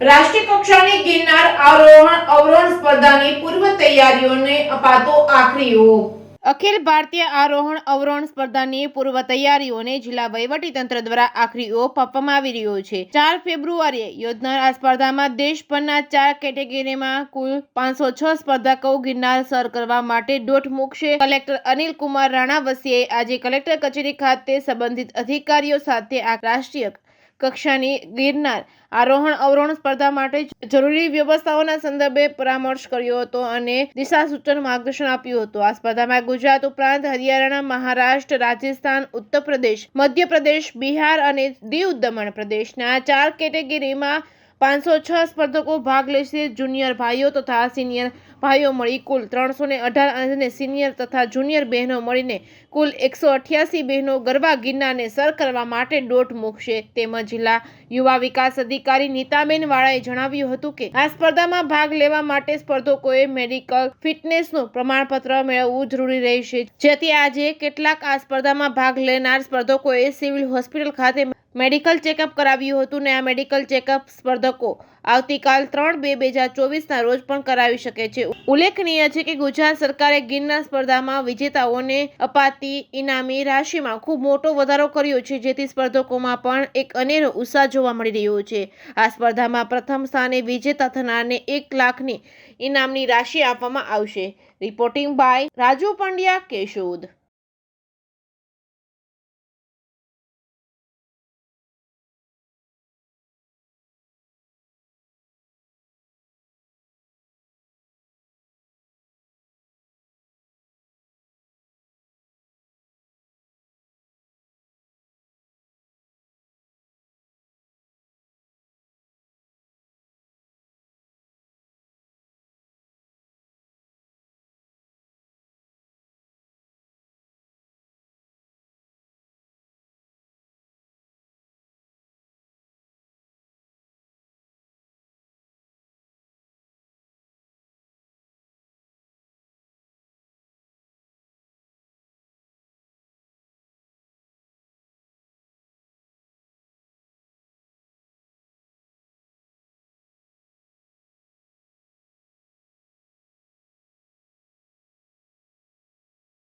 રાષ્ટ્રીય કક્ષાની ગિરનાર આરોહણ અવરોહણ સ્પર્ધાની પૂર્વ તૈયારીઓને અપાતો આખરી ઓપ। અખિલ ભારતીય આરોહણ અવરોહણ સ્પર્ધાની પૂર્વ તૈયારીઓને જિલ્લા વહીવટીતંત્ર દ્વારા આખરી ઓપ આપવામાં આવી રહ્યો છે। 4 ફેબ્રુઆરીએ યોજાનાર આ સ્પર્ધામાં દેશભરના 4 કેટેગરીમાં કુલ 506 સ્પર્ધકો ગિરનાર સર કરવા માટે દોટ મૂકશે। કલેક્ટર અનિલ કુમાર રાણાવસીએ આજે કલેક્ટર કચેરી ખાતે સંબંધિત અધિકારીઓ સાથે આ રાષ્ટ્રીય કક્ષાની ગિરનાર આરોહણ અવરોહણ સ્પર્ધા માટે જરૂરી વ્યવસ્થાઓના સંદર્ભે પરામર્શ કર્યો હતો અને દિશાસૂચન માર્ગદર્શન આપ્યું હતું। આ સ્પર્ધામાં ગુજરાત ઉપરાંત હરિયાણા, મહારાષ્ટ્ર, રાજસ્થાન, ઉત્તર પ્રદેશ, મધ્યપ્રદેશ, બિહાર અને દીવ દમણ પ્રદેશના 4 કેટેગરીમાં 506 સ્પર્ધકો ભાગ લેશે। જુનિયર ભાઈઓ તથા સિનિયર ભાઈઓ મળી કુલ 318 અને સિનિયર તથા જુનિયર બહેનો મળીને કુલ 188 બહેનો ગરબા ગિરનારને સર કરવા માટે દોટ મૂકશે। તેમજ જિલ્લા યુવા વિકાસ અધિકારી નીતાબેન વાળાએ જણાવ્યું હતું કે આ સ્પર્ધામાં ભાગ લેવા માટે સ્પર્ધકોએ મેડિકલ ફિટનેસનું પ્રમાણપત્ર મેળવવું જરૂરી રહેશે। જેથી આજે કેટલાક આ સ્પર્ધામાં ભાગ લેનાર સ્પર્ધકોએ સિવિલ હોસ્પિટલ ખાતે મેડિકલ ચેકઅપ કરાવ્યું હતું ને આ મેડિકલ ચેકઅપ સ્પર્ધકો આવતીકાલ 3/2/2024ના રોજ પણ કરાવી શકે છે। ઉલ્લેખનીય છે કે ગુજરાત સરકારે ગિરનાર સ્પર્ધામાં વિજેતાઓને અપાતી ઇનામી રાશિમાં ખૂબ મોટો વધારો કર્યો છે, જેથી સ્પર્ધકોમાં પણ એક અનેરો ઉત્સાહ જોવા મળી રહ્યો છે। આ સ્પર્ધામાં પ્રથમ સ્થાને વિજેતા થનારને 1 લાખની ઇનામની રાશિ આપવામાં આવશે। Reporting by Raju Pandya, Keshod.